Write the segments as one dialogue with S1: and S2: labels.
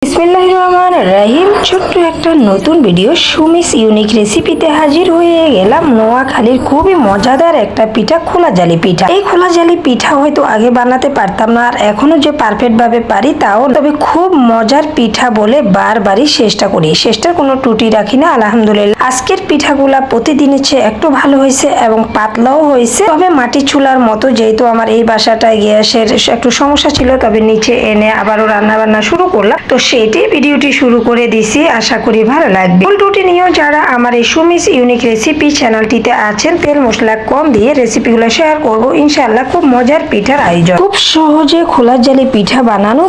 S1: বিসমিল্লাহির রহমানির রহিম। ছোট্ট একটা নতুন ভিডিও সুমিস ইউনিক রেসিপিতে হাজির হয়ে গেলাম। নোয়াখালীর খুবই মজাদার একটা পিঠা, খোলা জালি পিঠা। এই খোলা জালি পিঠা হয়তো আগে বানাতে পারতাম না, আর এখনো যে পারফেক্ট ভাবে পারি তাও, তবে খুব মজার পিঠা বলে বারবারই চেষ্টা করি, চেষ্টার কোনো ত্রুটি রাখি না। আলহামদুলিল্লাহ আজকের পিঠাগুলা প্রতিদিনের চেয়ে একটু ভালো হয়েছে এবং পাতলাও হয়েছে। তবে মাটির চুলার মতো, যেহেতু আমার এই বাসাটায় গ্যাসের একটু সমস্যা ছিল, তবে নিচে এনে আবারও রান্না বান্না শুরু করলাম, তো সেটি ভিডিওটি শুরু করে দিছি। আশা করি ভালো লাগবে। ভুল ত্রুটি নিয়েও যারা আমার এই সুমিস ইউনিক রেসিপি চ্যানেলটিতে আছেন, তেল মশলা কম দিয়ে রেসিপিগুলো শেয়ার করব ইনশাআল্লাহ। খুব মজার পিঠার আয়োজন, খুব সহজে খোলা জালি পিঠা বানানো।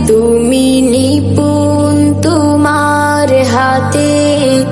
S2: তুমি নিপুণ তোমার হাতে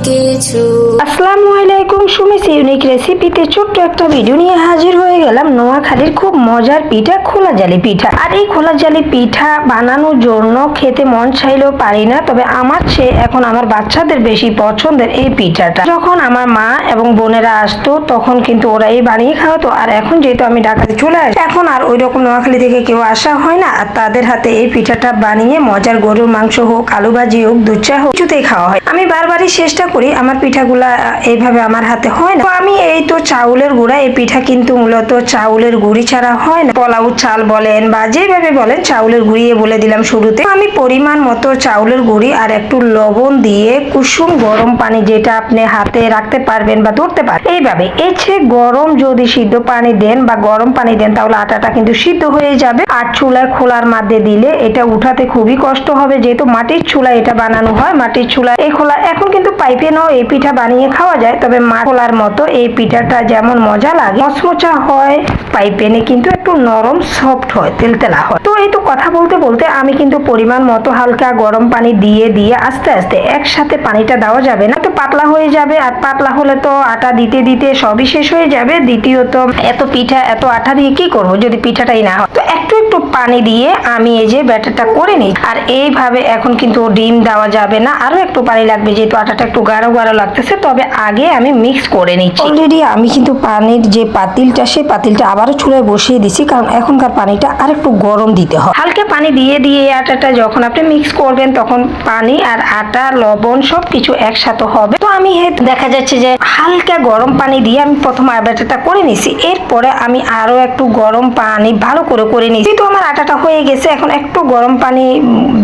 S2: কিছু।
S1: আসসালামু আলাইকুম। সুমিস ইউনিক রেসিপিতে ছোট্ট একটা ভিডিও নিয়ে হাজির হয়ে গেলাম। নোয়াখালীর খুব মজার পিঠা, খোলা জালি পিঠা। আর এই খোলা জালি পিঠা বানানোর জন্য খেতে মন চাইলেও পারি না, তবে আমার চেয়ে এখন আমার বাচ্চাদের বেশি পছন্দের এই পিঠাটা। যখন আমার মা এবং বোনেরা আসতো তখন কিন্তু ওরা এই বানিয়ে খাওয়াতো, আর এখন যেহেতু আমি ঢাকাতে চলে আসি, এখন আর ওই রকম নোয়াখালী থেকে কেউ আসা হয় না, আর তাদের হাতে এই পিঠাটা বানিয়ে মজার গরুর মাংস হোক, আলু ভাজি হোক, দুধ চা হোক, কিছুতেই খাওয়া হয়। আমি বারবারই চেষ্টা করি, আমার পিঠাগুলা এইভাবে আমার হাতে হয় না। তো আমি এই তো চাউলের গুঁড়া, এই পিঠা কিন্তু মূলত চাউলের গুঁড়ি ছাড়া হয় না। পোলাও চাল বলেন বা যেভাবে বলেন, চাউলের গুঁড়িয়ে বলে দিলাম শুরুতে। আমি পরিমাণ মতো চাউলের গুঁড়ি আর একটু লবণ দিয়ে কুসুম গরম পানি, যেটা আপনি হাতে রাখতে পারবেন বা ধরতে পারবেন, এইভাবে এছে গরম যদি সিদ্ধ পানি দেন বা গরম পানি দেন, তাহলে আটাটা কিন্তু সিদ্ধ হয়ে যাবে। আর চুলায় খোলার মধ্যে দিলে এটা উঠাতে খুবই কষ্ট হবে, যেহেতু মাটির চুলায় এটা বানানো হয়। মাটির চুলায় এই খোলা, এখন কিন্তু পাইপে নাও এই পিঠা বানিয়ে খাওয়া যায়, তবে মা খোলার মতো এই পিঠাটা যেমন মজা লাগে, মচমচা হয়, পাইপেনে কিন্তু একটু নরম সফট হয়, তেলতেলা হয়। তো এই তো কথা বলতে বলতে আমি কিন্তু পরিমাণ মতো হালকা গরম পানি দিয়ে দিয়ে আস্তে আস্তে, একসাথে পানিটা দেওয়া যাবে না, তো পাতলা হয়ে যাবে, আর পাতলা হলে তো আটা দিতে দিতে সবই শেষ হয়ে যাবে। দ্বিতীয়ত এত পিঠা এত আটা দিয়ে কি করব যদি পিঠাটাই না হয়, তো একটু একটু পানি দিয়ে আমি এই যে ব্যাটারটা করে নিই। আর এইভাবে এখন কিন্তু ডিম দেওয়া যাবে না, আরো একটু পানি লাগবে, যেহেতু আটাটা একটু গাঢ় গাঢ় লাগতেছে। তবে আগে আমি মিক্স করে নিচ্ছি। অলরেডি আমি কিন্তু পানির যে পাতিলটা, সেই পাতিলটা আবারও চুলায় বসিয়ে দিছি, কারণ এখনকার পানিটা আর একটু গরম দিতে হয়। হালকা পানি দিয়ে দিয়ে আটাটা যখন আপনি মিক্স করবেন, তখন পানি আর আটা, লবণ সবকিছু একসাথে হবে। তো আমি দেখা যাচ্ছে যে হালকা গরম পানি দিয়ে আমি প্রথম ব্যাটারটা করে নিছি। এরপরে আমি আরো একটু গরম পানি ভালো করে নিছি। তো আমার আটাটা হয়ে গেছে, এখন একটু গরম পানি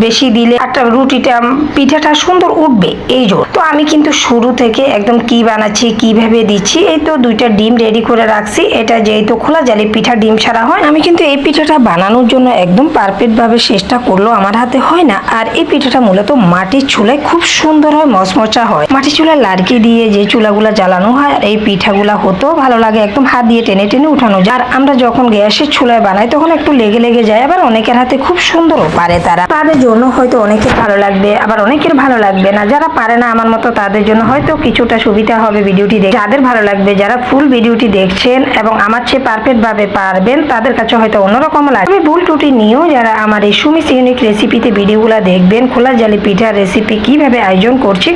S1: বেশি দিলে একটা রুটিটা, পিঠাটা সুন্দর উঠবে এই জন্য। তো আমি কিন্তু শুরু থেকে একদম কি বানাচ্ছি, কিভাবে দিচ্ছি, এই তো দুইটা ডিম রেডি করে রাখছি। এটা যেহেতু খোলা জালি পিঠা, ডিম ছাড়া হয়। আমি কিন্তু এই পিঠাটা বানানোর জন্য একদম পারফেক্ট ভাবে চেষ্টা করলেও আমার হাতে হয় না। আর এই পিঠাটা মূলত মাটির চুলায় খুব সুন্দর হয়, মচমচা হয়। মাটির চুলায় লাড়কি দিয়ে যে চুলাগুলা জ্বালানো হয়, আর এই পিঠাগুলা হতেও ভালো লাগে, একদম হাত দিয়ে টেনে টেনে উঠানো যায়। আর আমরা যখন গ্যাসের চুলায় বানাই তখন একটু লেগে লেগে যায়, আবার অনেকের হাতে খুব সুন্দরও পারে তারা, তাদের জন্য হয়তো অনেকের ভালো লাগবে, আবার অনেকের ভালো লাগবে না। যারা পারে না আমার মতো, তাদের জন্য হয়তো কিছুটা সুবিধা হবে ভিডিওটি দেখে। যাদের ভালো লাগবে, যারা ফুল ভিডিওটি দেখছেন এবং আমার চেয়ে পারফেক্ট ভাবে পারবেন, তাদের কাছে হয়তো অন্যরকম লাগবে। ভুল ত্রুটি নিয়েও যারা আমার এই সুমিস ইউনিক রেসিপিতে ভিডিওগুলো দেখবেন, খোলা জালি পিঠার রেসিপি কিভাবে আয়োজন করছি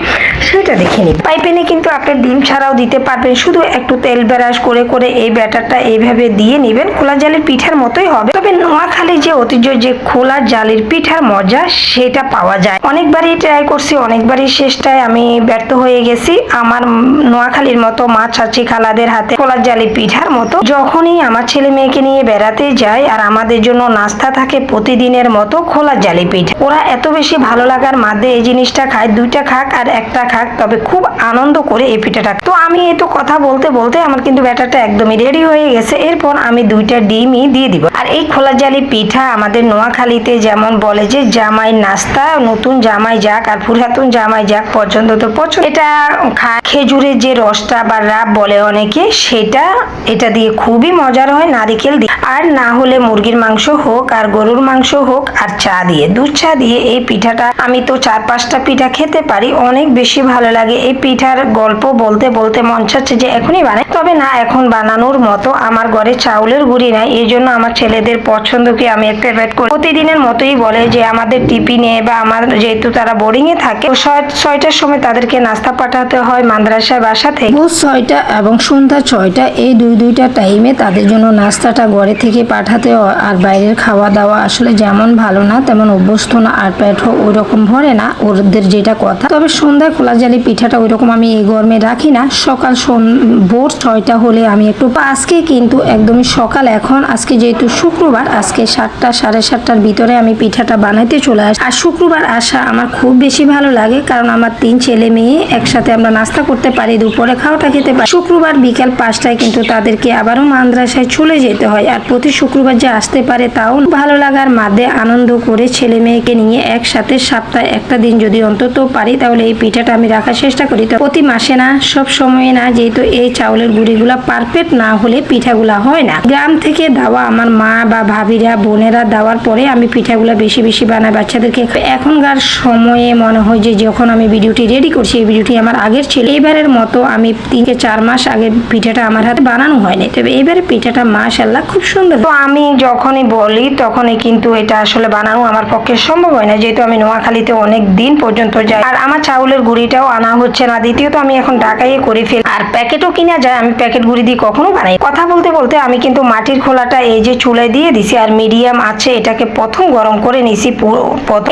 S1: সেটা দেখে নিন। পাইপেনে কিন্তু আপনি ডিম ছাড়াও দিতে পারবেন, শুধু একটু তেল ব্রাশ করে করে এই ব্যাটারটা এইভাবে দিয়ে নেবেন, খোলা জালির পিঠার মতোই হবে। তবে নোয়াখালীর যে ঐতিহ্য, যে খোলা জালির পিঠার মজা, সেটা পাওয়া যায়। অনেকবারই ট্রাই করছি, অনেকবারই চেষ্টায় আমি ব্যর্থ হয়ে গেছি। আমার নোয়াখালীর মতো মা, চাচি, খালাদের হাতে খোলা জালি পিঠার মতো যখনই আমার ছেলে মেয়েকে নিয়ে বেড়াতে যাই, আর আমাদের জন্য নাস্তা থাকে প্রতিদিনের মতো খোলা জালি পিঠা। ওরা এত বেশি ভালো লাগার মাঝে এই জিনিসটা খায়, দুইটা খাক আর একটা খাক, তবে খুব আনন্দ করে এই পিঠাটা। তো আমি এই তো কথা বলতে বলতে আমার কিন্তু ব্যাটারটা একদমই রেডি হয়ে গেছে। এরপর আমি দুইটা ডিমই দিয়ে দিব। আর এই খোলা জালি পিঠা আমাদের নোয়াখালীতে যেমন বলে যে জামাই নাস্তা, নতুন জামাই যাক আর পুরাতন জামাই যাক, পছন্দ তো পছন্দ। এটা খায় খেজুরের যে রসটা বা রাব বলে অনেকে, সেটা এটা দিয়ে খুবই মজার হয়, নারিকেল দিয়ে। আর না হলে মুরগির মাংস হোক আর গরুর মাংস হোক, আর চা দিয়ে, দুধ চা দিয়ে এই পিঠাটা আমি তো 4-5টা পিঠা খেতে পারি, অনেক বেশি ভালো লাগে। এই পিঠার গল্প বলতে বলতে মন চাচ্ছে যে এখনই বানাই, তবে না, এখন বানানোর মতো আমার ঘরে চাউলের গুঁড়ি নাই। এই জন্য আমার ছেলেদের পছন্দ কি আমি একটা ব্যাট করি। প্রতিদিনের মতোই বলে যে আমাদের টিফিনে বা আমার যেহেতু তারা বোর্ডিং এ থাকে, 6টার সময় তাদেরকে নাস্তা পাঠাতে হয় মাদ্রাসায় বাসা থেকে। ভোর 6টা এবং সন্ধ্যা 6টা এই দুইটা টাইমে তাদের জন্য নাস্তাটা ঘরে থেকে পাঠাতে হয়। আর বাইরের খাওয়া দাওয়া আসলে যেমন ভালো না তেমন অভ্যস্ত না, আর পেটও ওই রকম ভরে না ওদের যেটা কথা। তবে সন্ধ্যায় খোলা জালি পিঠাটা ওই রকম আমি এই গরমে রাখি না, সকাল ভোর 6টা হলে আমি একটু। আজকে কিন্তু একদমই সকাল, এখন আজকে যেহেতু শুক্রবার, আজকে 7টা 7:30টার ভিতরে আমি পিঠাটা বানাইতে চলে আসি। আর শুক্রবার আসা আমার খুব বেশি ভালো লাগে, কারণ আমার 3 ছেলে মেয়ে একসাথে আমরা নাস্তা করতে পারি, দুপুরে খাওয়াটা খেতে পারি। শুক্রবার বিকাল 5টায় কিন্তু তাদেরকে আবারও মাদ্রাসায় চলে যেতে হয়। আর প্রতি শুক্রবার যে আসতে পারে তাও ভালো লাগার মাঝে আনন্দ করে ছেলে মেয়েকে নিয়ে একসাথে সপ্তাহে একটা দিন যদি অন্তত পারি তাহলে এই পিঠাটা আমি রাখার চেষ্টা করি। তো প্রতি মাসে না, সব সময় না, যেহেতু এই চাউলের গুঁড়িগুলা পারফেক্ট না হলে পিঠাগুলা হয় না। গ্রাম থেকে দেওয়া আমার মা বা ভাবিরা বোনেরা দেওয়ার পরে আমি পিঠাগুলা বেশি বেশি বানাই বাচ্চাদেরকে। এখনকার সময়ে মনে হয় যে যখন আমি ভিডিওটি রেডি করছি, এই ভিডিওটি আমার আগের ছিল, এবারের মতো আমি 3-4 মাস আগে পিঠাটা আমার হাতে বানানো হয়নি, তবে এবারে পিঠাটা মাশাআল্লাহ খুব সুন্দর। তো আমি যখনই বলি তখনই কিন্তু এটা আসলে বানানো আমার পক্ষে সম্ভব হয় না, যেহেতু আমি নোয়াখালীতে অনেক দিন পর্যন্ত যাই, আর আমার চাউলের গুঁড়িটাও আনা হচ্ছে না। দ্বিতীয়ত আমি এখন ঢাকায় করে ফেলি, আর প্যাকেটও কিনা যায়, আমি প্যাকেট গুঁড়ি দিয়ে কখনো বানাই। কথা বলতে বলতে আমি কিন্তু মাটির খোলাটা এই যে চুলায় দিয়ে দিছি, আর মিডিয়াম আছে এটাকে প্রথম গরম করে নিছি পুরো।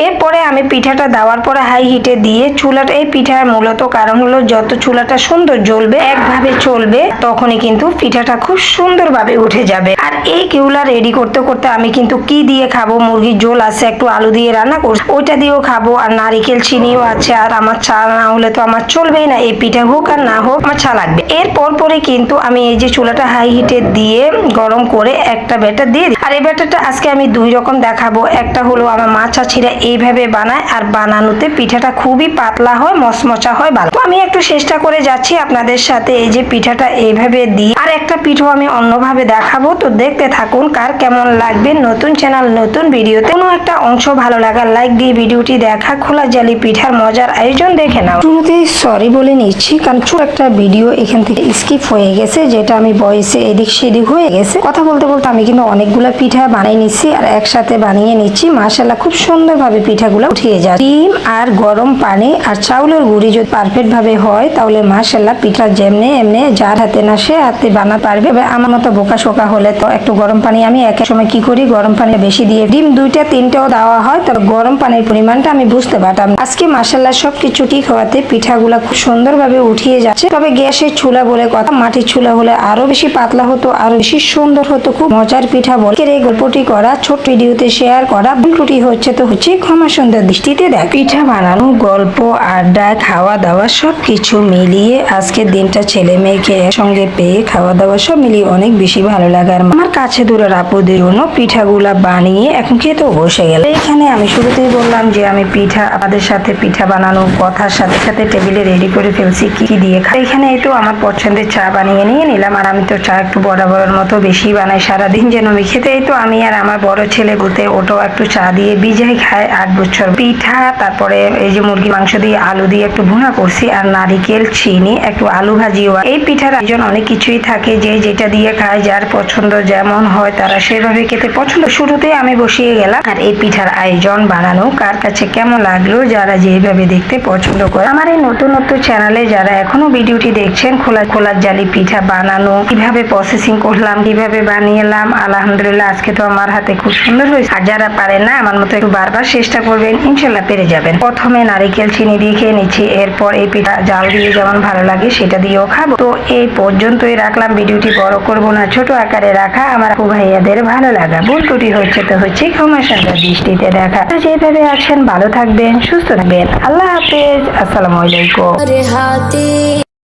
S1: এরপরে আমি পিঠাটা দেওয়ার পরে হাই হিটে দিয়ে চুলাটা, এই পিঠার মূলত কারণ হলো যত চুলাটা সুন্দর জ্বলবে, একভাবে চলবে, তখনই কিন্তু পিঠাটা খুব সুন্দরভাবে উঠে যাবে। আর এই কিউলা রেডি করতে করতে আমি কিন্তু কি দিয়ে খাবো, মুরগির ঝোল আছে, একটু আলু দিয়ে রান্না করছি, ওইটা দিয়েও খাবো, আর নারিকেল চিনিও আছে। আর আমার চা না হলে তো আমার চলবেই না, এই পিঠা হোক আর না হোক আমার চা লাগবে। এরপর পরে কিন্তু আমি এই যে চুলাটা হাই হিটে দিয়ে গরম করে একটা ব্যাটার দিয়ে দিই। আর এই ব্যাটারটা আজকে আমি 2 রকম দেখাবো। একটা হলো আমার মা চাচিরা এইভাবে বানায়, আর বানানোতে পিঠাটা খুবই পাতলা হয়, মচমচা হয়, ভালো। তো আমি একটু চেষ্টা করে যাচ্ছি আপনাদের সাথে এই যে পিঠাটা এইভাবে দিই। আর একটা পিঠা আমি অন্যভাবে দেখাবো, তো দেখতে থাকুন কার কেমন লাগবে। নতুন চ্যানেল নতুন ভিডিওতে কোনো একটা অংশ ভালো লাগা লাইক দিয়ে ভিডিওটি দেখা, খোলা জালি পিঠার মজার আয়োজন দেখে নাও। শুরুতেই সরি বলে নিচ্ছি, কারণ ছোট একটা ভিডিও এখান থেকে স্কিপ হয়ে গেছে, যেটা আমি ভয়েসে এদিক সেদিক হয়ে গেছে। কথা বলতে বলতে আমি কিন্তু অনেকগুলো পিঠা বানিয়ে নিচ্ছি, আর একসাথে বানিয়ে নিচ্ছি। মাশাআল্লাহ খুব সুন্দরভাবে পিঠাগুলো উঠিয়ে যায়। ডিম আর গরম পানি আর চাউলের গুঁড়ি যদি পারফেক্ট ভাবে হয় তাহলে মাশাআল্লাহ পিঠা যেমনে এমনি যার হাতে না সে হাতে বানাতে পারবে। আমার মতো বোকা শোকা হলে তো একটু গরম পানি, আমি এক সময় কি করি, গরম পানি বেশি দিয়ে ডিম 2-3টাও দেওয়া হয়, তবে গরম পানির পরিমাণটা আমি বুঝতে পারতাম। আজকে মাশাআল্লাহ সবকিছু ঠিক হওয়াতে পিঠাগুলা খুব সুন্দরভাবে উঠিয়ে যাচ্ছে। তবে গ্যাসের চুলা বলে কথা, মাটির চুলা হলে আরো বেশি পাতলা হতো, আরো বেশি সুন্দর হতো। খুব মজার পিঠা বলে এই গল্পটি করা, ছোট ভিডিওতে শেয়ার করা, ভুল ত্রুটি হচ্ছে তো হচ্ছে, ক্ষমা সুন্দর দৃষ্টিতে দেখ। পিঠা বানানো, গল্প, আড্ডা, খাওয়া দাওয়া সবকিছু মিলিয়ে আজকের দিনটা ছেলে মেয়েকে একসঙ্গে পেয়ে খাওয়া দাওয়া সব মিলিয়ে অনেক বেশি ভালো লাগার। আমার কাছে দূরের আপুদের জন্য পিঠাগুলা বানিয়ে এখন খেতেও বসে গেল। এখানে আমি শুরুতেই বললাম যে আমি পিঠা আপনাদের সাথে পিঠা বানানো কথার সাথে সাথে টেবিলে রেডি করে ফেলছি কি দিয়ে খাই। এখানে এই তো আমার পছন্দের চা বানিয়ে নিয়ে নিলাম, আর আমি তো চা একটু বরাবরের মতো বেশি বানাই সারাদিন যেন আমি খেতে। এই তো আমি আর আমার বড় ছেলে বলতে ওটাও একটু চা দিয়ে বিজাই খায় 8 বছর। পিঠা, তারপরে এই যে মুরগি মাংস দিয়ে আলু দিয়ে একটু ভুনা করছি, আর নারিকেল চিনি একটু আলু ভাজিও। এই পিঠার আয়োজন অনেক কিছুই থাকে, যে যেটা দিয়ে খায়, যার পছন্দ যেমন হয় তারা সেভাবে খেতে পছন্দ। শুরুতে আমি বসিয়ে গেলাম, আর এই পিঠার আয়োজন বানানো কার কাছে কেমন লাগলো, যারা যেভাবে দেখতে পছন্দ করে। আমার এই নতুন নতুন চ্যানেলে যারা এখনো ভিডিওটি দেখছেন, খোলার জালি পিঠা বানানো কিভাবে প্রসেসিং করলাম, কিভাবে বানিয়েলাম, আলহামদুলিল্লাহ আজকে তো আমার হাতে খুব সুন্দর হয়েছে। আর যারা পারেন না আমার মতো একটু বারবার চেষ্টা করবেন, ইনশাল্লাহ পেরে যাবেন। প্রথমে নারিকেল চিনি দিয়ে খেয়ে নিচ্ছি, এরপর এই পিঠা জাল দিয়ে যেমন ভালো লাগে সেটা দিয়েও খাবো। তো এই পর্যন্তই রাখলাম, ভিডিওটি বড় করব না, ছোট আকারে রাখা। আমার আপু ভাইয়াদের ভালো লাগা, ভুল ত্রুটি হচ্ছে তো হচ্ছে, ক্ষমা সুন্দর দৃষ্টিতে দেখা। যেভাবে আছেন ভালো থাকবেন, সুস্থ থাকবেন। আল্লাহ হাফেজ, আসসালামু আলাইকুম।
S2: হাতে